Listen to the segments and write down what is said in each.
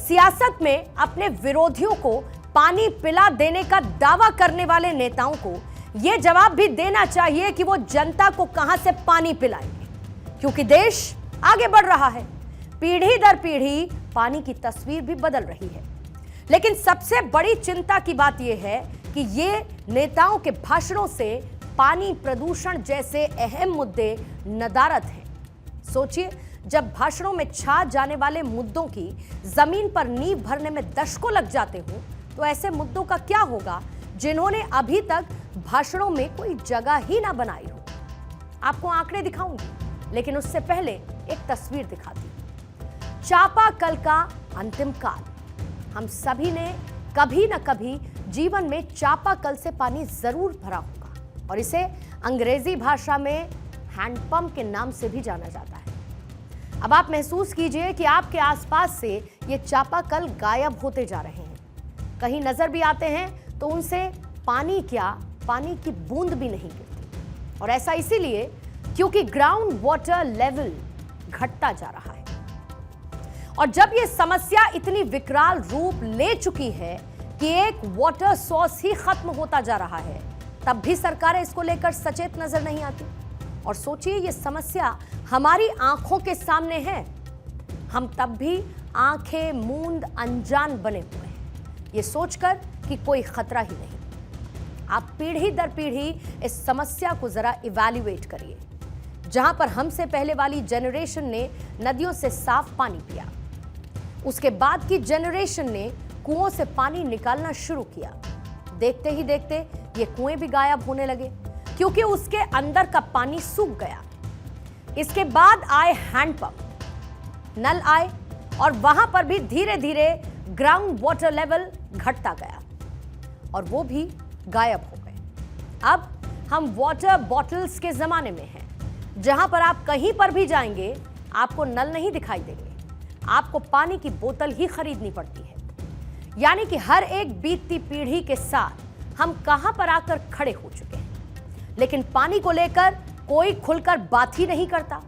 सियासत में अपने विरोधियों को पानी पिला देने का दावा करने वाले नेताओं को यह जवाब भी देना चाहिए कि वो जनता को कहां से पानी पिलाएंगे, क्योंकि देश आगे बढ़ रहा है। पीढ़ी दर पीढ़ी पानी की तस्वीर भी बदल रही है। लेकिन सबसे बड़ी चिंता की बात यह है कि ये नेताओं के भाषणों से पानी प्रदूषण जैसे अहम मुद्दे नदारद हैं। सोचिए, जब भाषणों में छा जाने वाले मुद्दों की जमीन पर नींव भरने में दशकों लग जाते हो, तो ऐसे मुद्दों का क्या होगा जिन्होंने अभी तक भाषणों में कोई जगह ही ना बनाई हो। आपको आंकड़े दिखाऊंगी, लेकिन उससे पहले एक तस्वीर दिखाती हूं। चापाकल का अंतिम काल। हम सभी ने कभी न कभी जीवन में चापाकल से पानी जरूर भरा होगा, और इसे अंग्रेजी भाषा में हैंडपंप के नाम से भी जाना जाता है। अब आप महसूस कीजिए कि आपके आसपास से ये चापाकल गायब होते जा रहे हैं। कहीं नजर भी आते हैं तो उनसे पानी क्या, पानी की बूंद भी नहीं गिरती। और ऐसा इसीलिए क्योंकि ग्राउंड वाटर लेवल घटता जा रहा है। और जब ये समस्या इतनी विकराल रूप ले चुकी है कि एक वाटर सोर्स ही खत्म होता जा रहा है, तब भी सरकारें इसको लेकर सचेत नजर नहीं आती। और सोचिए, ये समस्या हमारी आंखों के सामने है, हम तब भी आंखें मूंद अनजान बने हुए हैं, ये सोचकर कि कोई खतरा ही नहीं। आप पीढ़ी दर पीढ़ी इस समस्या को जरा इवैल्यूएट करिए। जहां पर हमसे पहले वाली जनरेशन ने नदियों से साफ पानी पिया, उसके बाद की जनरेशन ने कुओं से पानी निकालना शुरू किया। देखते ही देखते ये कुएं भी गायब होने लगे, क्योंकि उसके अंदर का पानी सूख गया। इसके बाद आए हैंडपंप, नल आए, और वहां पर भी धीरे धीरे ग्राउंड वाटर लेवल घटता गया और वो भी गायब हो गए। अब हम वाटर बॉटल्स के जमाने में हैं, जहां पर आप कहीं पर भी जाएंगे आपको नल नहीं दिखाई देंगे, आपको पानी की बोतल ही खरीदनी पड़ती है। यानी कि हर एक बीतती पीढ़ी के साथ हम कहां पर आकर खड़े हो चुके हैं। लेकिन पानी को लेकर कोई खुलकर बात ही नहीं करता।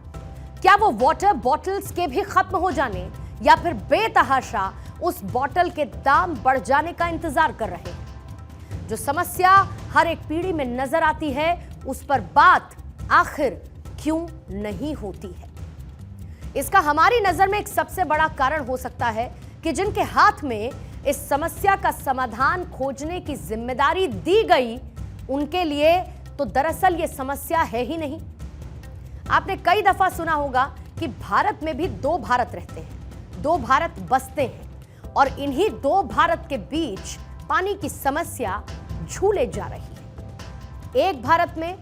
क्या वो वाटर बॉटल्स के भी खत्म हो जाने या फिर बेतहाशा उस बॉटल के दाम बढ़ जाने का इंतजार कर रहे हैं? जो समस्या हर एक पीढ़ी में नजर आती है, उस पर बात आखिर क्यों नहीं होती है? इसका हमारी नजर में एक सबसे बड़ा कारण हो सकता है कि जिनके हाथ में इस समस्या का समाधान खोजने की जिम्मेदारी दी गई, उनके लिए तो दरअसल ये समस्या है ही नहीं। आपने कई दफा सुना होगा कि भारत में भी दो भारत रहते हैं, दो भारत बसते हैं, और इन्हीं दो भारत के बीच पानी की समस्या झूले जा रही है। एक भारत में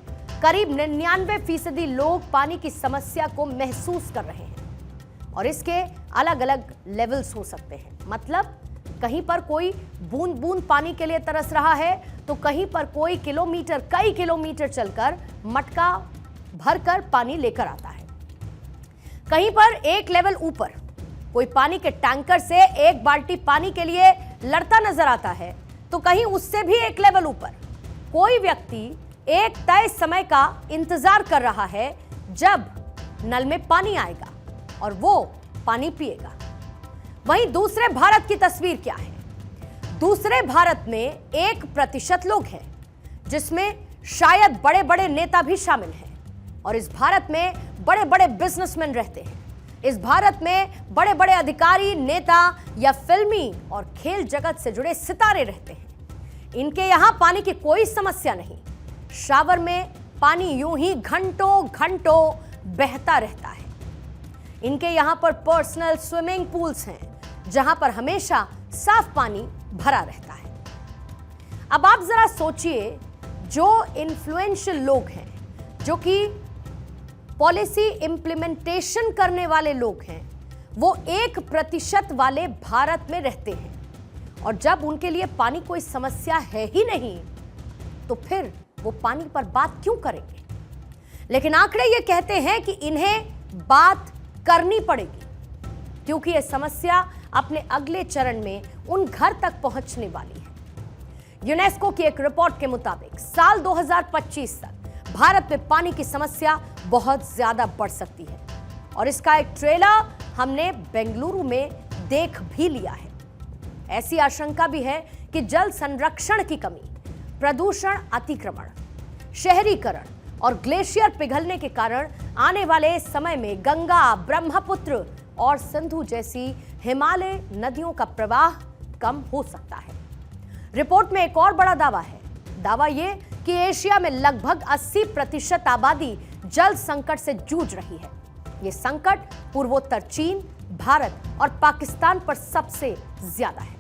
करीब 99% लोग पानी की समस्या को महसूस कर रहे हैं, और इसके अलग अलग लेवल्स हो सकते हैं। मतलब कहीं पर कोई बूंद बूंद पानी के लिए तरस रहा है, तो कहीं पर कोई किलोमीटर, कई किलोमीटर चलकर मटका भरकर पानी लेकर आता है। कहीं पर एक लेवल ऊपर कोई पानी के टैंकर से एक बाल्टी पानी के लिए लड़ता नजर आता है, तो कहीं उससे भी एक लेवल ऊपर कोई व्यक्ति एक तय समय का इंतजार कर रहा है जब नल में पानी आएगा और वो पानी पिएगा। वहीं दूसरे भारत की तस्वीर क्या है? दूसरे भारत में 1% लोग हैं, जिसमें शायद बड़े बड़े नेता भी शामिल हैं, और इस भारत में बड़े बड़े बिजनेसमैन रहते हैं। इस भारत में बड़े बड़े अधिकारी, नेता या फिल्मी और खेल जगत से जुड़े सितारे रहते हैं। इनके यहां पानी की कोई समस्या नहीं। शावर में पानी यूं ही घंटों घंटों बहता रहता है। इनके यहां पर पर्सनल स्विमिंग पूल्स हैं, जहां पर हमेशा साफ पानी भरा रहता है। अब आप जरा सोचिए, जो इन्फ्लुएंशियल लोग हैं, जो कि पॉलिसी इंप्लीमेंटेशन करने वाले लोग हैं, वो 1% वाले भारत में रहते हैं, और जब उनके लिए पानी कोई समस्या है ही नहीं, तो फिर वो पानी पर बात क्यों करेंगे? लेकिन आंकड़े ये कहते हैं कि इन्हें बात करनी पड़ेगी, क्योंकि यह समस्या अपने अगले चरण में उन घर तक पहुंचने वाली है। यूनेस्को की एक रिपोर्ट के मुताबिक साल 2025 तक भारत में पानी की समस्या बहुत ज्यादा बढ़ सकती है, और इसका एक ट्रेलर हमने बेंगलुरु में देख भी लिया है। ऐसी आशंका भी है कि जल संरक्षण की कमी, प्रदूषण, अतिक्रमण, शहरीकरण और ग्लेशियर पिघलने के कारण आने वाले समय में गंगा, ब्रह्मपुत्र और सिंधु जैसी हिमालय नदियों का प्रवाह कम हो सकता है। रिपोर्ट में एक और बड़ा दावा है। दावा यह कि एशिया में लगभग 80% आबादी जल संकट से जूझ रही है। यह संकट पूर्वोत्तर चीन, भारत और पाकिस्तान पर सबसे ज्यादा है।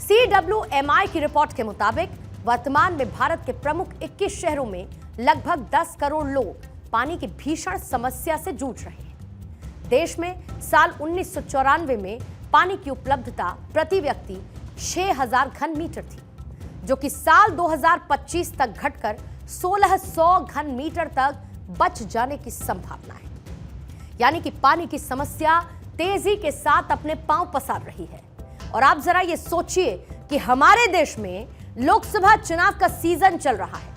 CWMI की रिपोर्ट के मुताबिक वर्तमान में भारत के प्रमुख 21 शहरों में लगभग 10 करोड़ लोग पानी की भीषण समस्या से जूझ रहे हैं। देश में साल 1994 में पानी की उपलब्धता प्रति व्यक्ति 6000 घन मीटर थी, जो कि साल 2025 तक घटकर 1600 घन मीटर तक बच जाने की संभावना है। यानी कि पानी की समस्या तेजी के साथ अपने पांव पसार रही है। और आप जरा ये सोचिए कि हमारे देश में लोकसभा चुनाव का सीजन चल रहा है,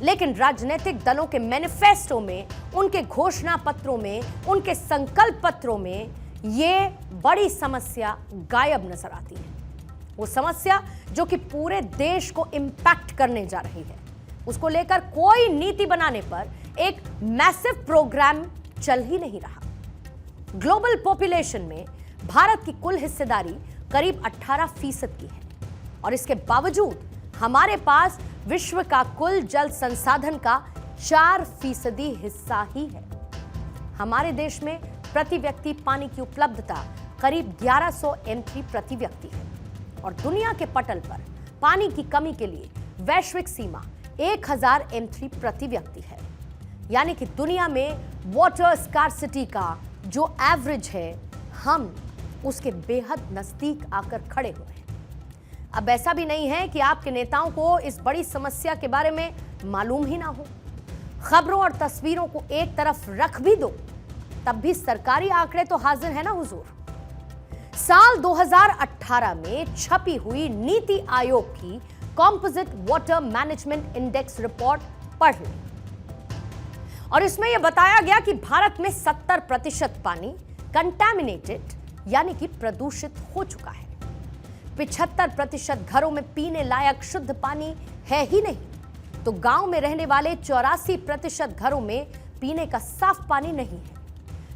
लेकिन राजनीतिक दलों के मैनिफेस्टो में, उनके घोषणा पत्रों में, उनके संकल्प पत्रों में ये बड़ी समस्या गायब नजर आती है। वो समस्या जो कि पूरे देश को इंपैक्ट करने जा रही है, उसको लेकर कोई नीति बनाने पर एक मैसिव प्रोग्राम चल ही नहीं रहा। ग्लोबल पॉपुलेशन में भारत की कुल हिस्सेदारी करीब 18% की है और इसके बावजूद हमारे पास विश्व का कुल जल संसाधन का 4% हिस्सा ही है। हमारे देश में प्रति व्यक्ति पानी की उपलब्धता करीब 1100 m3 प्रति व्यक्ति है और दुनिया के पटल पर पानी की कमी के लिए वैश्विक सीमा 1000 m3 प्रति व्यक्ति है। यानी कि दुनिया में वाटर स्कार्सिटी का जो एवरेज है, हम उसके बेहद नजदीक आकर खड़े हुए हैं। अब ऐसा भी नहीं है कि आपके नेताओं को इस बड़ी समस्या के बारे में मालूम ही ना हो। खबरों और तस्वीरों को एक तरफ रख भी दो, तब भी सरकारी आंकड़े तो हाजिर है ना हुजूर। साल 2018 में छपी हुई नीति आयोग की composite water management index report पढ़ लें और इसमें यह बताया गया कि भारत में 70% पानी कंटामिनेटेड यानी कि प्रदूषित हो चुका है। 75% घरों में पीने लायक शुद्ध पानी है ही नहीं, तो गांव में रहने वाले 84% घरों में पीने का साफ पानी नहीं है।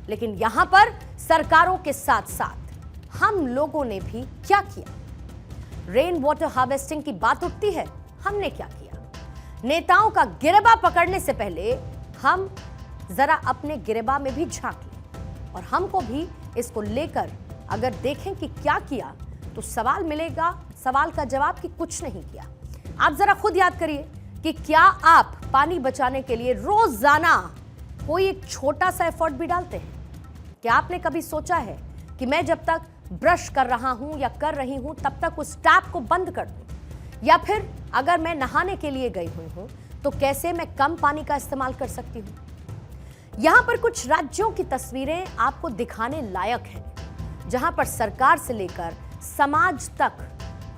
लेकिन यहां पर सरकारों के साथ साथ हम लोगों ने भी क्या किया? रेन वाटर हार्वेस्टिंग की बात उठती है, हमने क्या किया? नेताओं का गिरेबा पकड़ने से पहले हम जरा अपने गिरेबा में भी झांक लें और हमको भी इसको लेकर अगर देखें कि क्या किया तो सवाल मिलेगा, सवाल का जवाब कि कुछ नहीं किया। आप जरा खुद याद करिए कि क्या आप पानी बचाने के लिए रोजाना कोई एक छोटा सा एफर्ट भी डालते हैं? क्या आपने कभी सोचा है कि मैं जब तक ब्रश कर रहा हूं या कर रही हूं तब तक उस टैप को बंद कर दूं, या फिर अगर मैं नहाने के लिए गई हुई हूं तो कैसे मैं कम पानी का इस्तेमाल कर सकती हूं? यहां पर कुछ राज्यों की तस्वीरें आपको दिखाने लायक हैं, जहां पर सरकार से लेकर समाज तक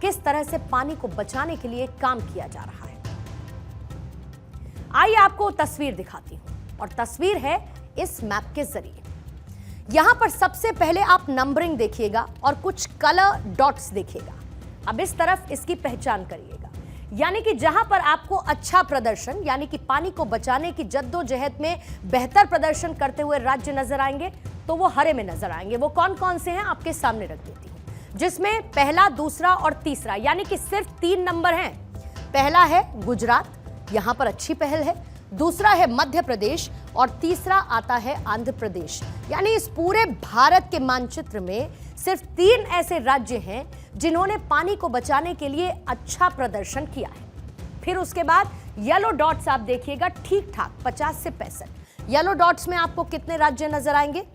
किस तरह से पानी को बचाने के लिए काम किया जा रहा है। आइए आपको तस्वीर दिखाती हूं और तस्वीर है इस मैप के जरिए। यहां पर सबसे पहले आप नंबरिंग देखिएगा और कुछ कलर डॉट्स देखिएगा। अब इस तरफ इसकी पहचान करिएगा, यानी कि जहां पर आपको अच्छा प्रदर्शन यानी कि पानी को बचाने की जद्दोजहद में बेहतर प्रदर्शन करते हुए राज्य नजर आएंगे तो वो हरे में नजर आएंगे। वो कौन कौन से हैं आपके सामने रख देती हूं, जिसमें पहला, दूसरा और तीसरा यानी कि सिर्फ 3 नंबर हैं। पहला है गुजरात, यहां पर अच्छी पहल है। दूसरा है मध्य प्रदेश और तीसरा आता है आंध्र प्रदेश। यानी इस पूरे भारत के मानचित्र में सिर्फ 3 ऐसे राज्य हैं जिन्होंने पानी को बचाने के लिए अच्छा प्रदर्शन किया है। फिर उसके बाद येलो डॉट्स आप देखिएगा, ठीक ठाक 50 से 65। येलो डॉट्स में आपको कितने राज्य नजर आएंगे?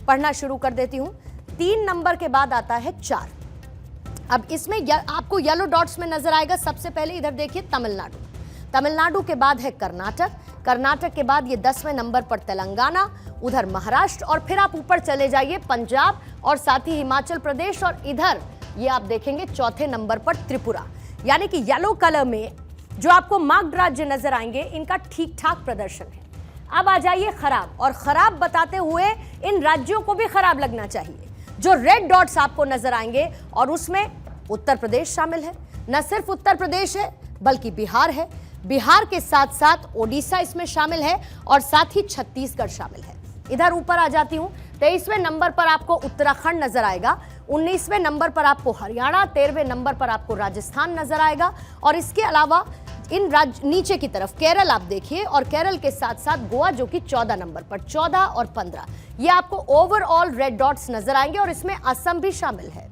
पढ़ना शुरू कर देती हूं। 3 नंबर के बाद आता है 4। अब इसमें आपको येलो डॉट्स में नजर आएगा सबसे पहले, इधर देखिए तमिलनाडु। तमिलनाडु के बाद है कर्नाटक, कर्नाटक के बाद ये 10वें नंबर पर तेलंगाना, उधर महाराष्ट्र और फिर आप ऊपर चले जाइए पंजाब और साथ ही हिमाचल प्रदेश और इधर ये आप देखेंगे 4थे नंबर पर त्रिपुरा। यानी कि येलो कलर में जो आपको मार्क्ड राज्य नजर आएंगे इनका ठीक ठाक प्रदर्शन है। अब आ जाइए खराब, और खराब बताते हुए इन राज्यों को भी खराब लगना चाहिए। जो रेड डॉट्स आपको नजर आएंगे, और उसमें उत्तर प्रदेश शामिल है। न सिर्फ उत्तर प्रदेश है बल्कि बिहार है, बिहार के साथ साथ ओडिशा इसमें शामिल है और साथ ही छत्तीसगढ़ शामिल है। इधर ऊपर आ जाती हूं, 23वें नंबर पर आपको उत्तराखंड नजर आएगा, 19वें नंबर पर आपको हरियाणा, 13वें नंबर पर आपको राजस्थान नजर आएगा, और इसके अलावा इन राज्य नीचे की तरफ केरल आप देखिए, और केरल के साथ साथ गोवा जो कि 14 नंबर पर, 14 और 15 ये आपको ओवरऑल रेड डॉट्स नजर आएंगे। और इसमें असम भी शामिल है,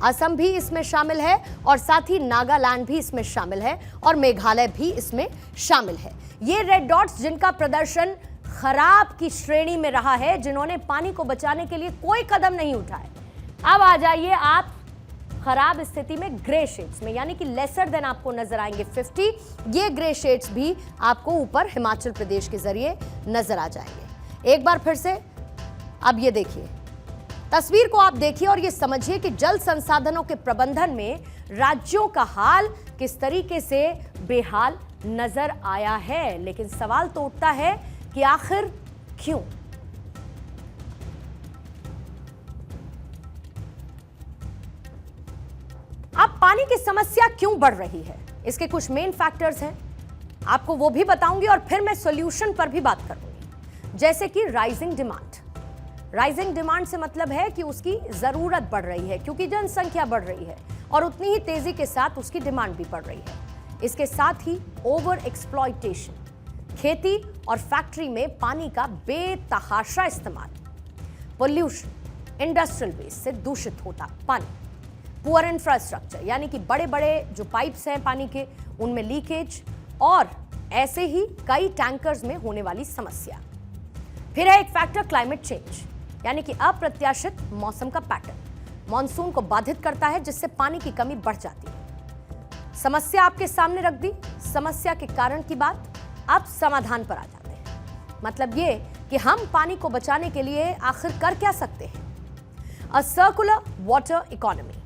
असम भी इसमें शामिल है, और साथ ही नागालैंड भी इसमें शामिल है, और मेघालय भी इसमें शामिल है। ये रेड डॉट्स जिनका प्रदर्शन खराब की श्रेणी में रहा है, जिन्होंने पानी को बचाने के लिए कोई कदम नहीं उठाए। अब आ जाइए आप खराब स्थिति में ग्रे शेड्स में, यानी कि लेसर देन आपको नजर आएंगे 50। ये ग्रे शेड्स भी आपको ऊपर हिमाचल प्रदेश के जरिए नजर आ जाएंगे। एक बार फिर से अब ये देखिए, तस्वीर को आप देखिए और ये समझिए कि जल संसाधनों के प्रबंधन में राज्यों का हाल किस तरीके से बेहाल नजर आया है। लेकिन सवाल तो उठता है कि आखिर क्यों? अब पानी की समस्या क्यों बढ़ रही है, इसके कुछ मेन फैक्टर्स हैं, आपको वो भी बताऊंगी, और फिर मैं सॉल्यूशन पर भी बात करूंगी। जैसे कि राइजिंग डिमांड। राइजिंग डिमांड से मतलब है कि उसकी जरूरत बढ़ रही है, क्योंकि जनसंख्या बढ़ रही है और उतनी ही तेजी के साथ उसकी डिमांड भी बढ़ रही है। इसके साथ ही ओवर एक्सप्लॉयटेशन, खेती और फैक्ट्री में पानी का बेतहाशा इस्तेमाल, पोल्यूशन, इंडस्ट्रियल वेस्ट से दूषित होता पानी, पुअर इंफ्रास्ट्रक्चर यानी कि बड़े बड़े जो पाइप्स हैं पानी के उनमें लीकेज, और ऐसे ही कई टैंकर्स में होने वाली समस्या। फिर है एक फैक्टर क्लाइमेट चेंज, यानी कि अप्रत्याशित मौसम का पैटर्न मॉनसून को बाधित करता है, जिससे पानी की कमी बढ़ जाती है। समस्या आपके सामने रख दी, समस्या के कारण की बात, अब समाधान पर आ जाते हैं। मतलब ये कि हम पानी को बचाने के लिए आखिर कर क्या सकते हैं। अ सर्कुलर वाटर इकोनॉमी,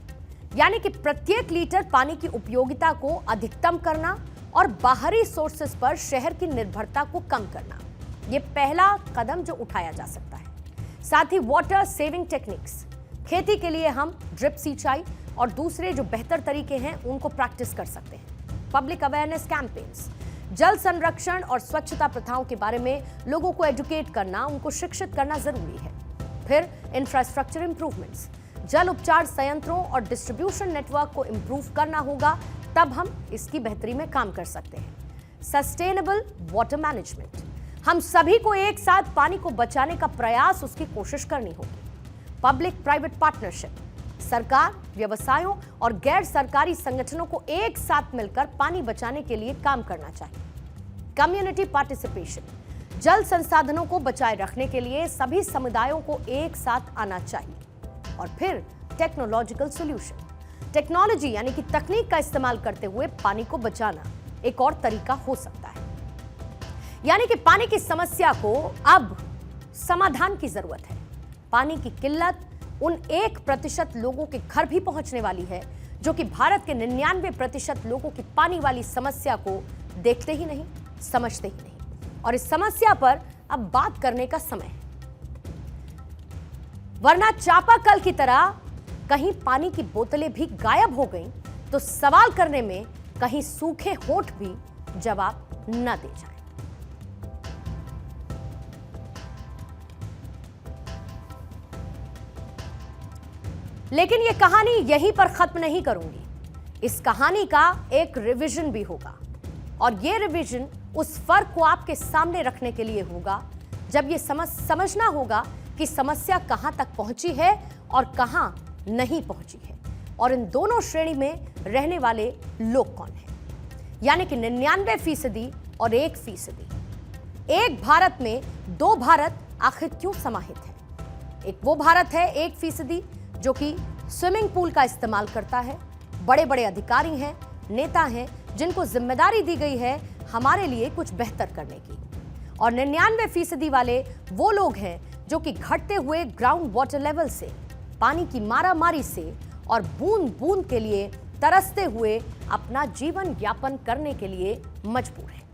यानी कि प्रत्येक लीटर पानी की उपयोगिता को अधिकतम करना और बाहरी सोर्सेस पर शहर की निर्भरता को कम करना, यह पहला कदम जो उठाया जा सकता है। साथ ही वाटर सेविंग टेक्निक्स, खेती के लिए हम ड्रिप सिंचाई और दूसरे जो बेहतर तरीके हैं उनको प्रैक्टिस कर सकते हैं। पब्लिक अवेयरनेस कैंपेन्स, जल संरक्षण और स्वच्छता प्रथाओं के बारे में लोगों को एजुकेट करना, उनको शिक्षित करना जरूरी है। फिर इंफ्रास्ट्रक्चर इंप्रूवमेंट्स, जल उपचार संयंत्रों और डिस्ट्रीब्यूशन नेटवर्क को इंप्रूव करना होगा, तब हम इसकी बेहतरी में काम कर सकते हैं। सस्टेनेबल वाटर मैनेजमेंट, हम सभी को एक साथ पानी को बचाने का प्रयास, उसकी कोशिश करनी होगी। पब्लिक प्राइवेट पार्टनरशिप, सरकार, व्यवसायों और गैर सरकारी संगठनों को एक साथ मिलकर पानी बचाने के लिए काम करना चाहिए। कम्युनिटी पार्टिसिपेशन, जल संसाधनों को बचाए रखने के लिए सभी समुदायों को एक साथ आना चाहिए। और फिर टेक्नोलॉजिकल सॉल्यूशन, टेक्नोलॉजी यानी कि तकनीक का इस्तेमाल करते हुए पानी को बचाना एक और तरीका हो सकता है। यानी कि पानी की समस्या को अब समाधान की जरूरत है। पानी की किल्लत उन 1% लोगों के घर भी पहुंचने वाली है, जो कि भारत के 99% लोगों की पानी वाली समस्या को देखते ही नहीं, समझते ही नहीं। और इस समस्या पर अब बात करने का समय है, वरना चापाकल की तरह कहीं पानी की बोतलें भी गायब हो गईं तो सवाल करने में कहीं सूखे होंठ भी जवाब न दे जाए। लेकिन यह कहानी यहीं पर खत्म नहीं करूंगी। इस कहानी का एक रिवीजन भी होगा, और यह रिवीजन उस फर्क को आपके सामने रखने के लिए होगा जब यह समझना होगा कि समस्या कहां तक पहुंची है और कहां नहीं पहुंची है, और इन दोनों श्रेणी में रहने वाले लोग कौन हैं। यानी कि 99% और 1%। एक भारत में दो भारत आखिर क्यों समाहित है? एक वो भारत है 1% जो कि स्विमिंग पूल का इस्तेमाल करता है, बड़े बड़े अधिकारी हैं, नेता हैं, जिनको जिम्मेदारी दी गई है हमारे लिए कुछ बेहतर करने की। और 99% वाले वो लोग हैं जो कि घटते हुए ग्राउंड वाटर लेवल से, पानी की मारामारी से और बूंद बूंद के लिए तरसते हुए अपना जीवन यापन करने के लिए मजबूर हैं।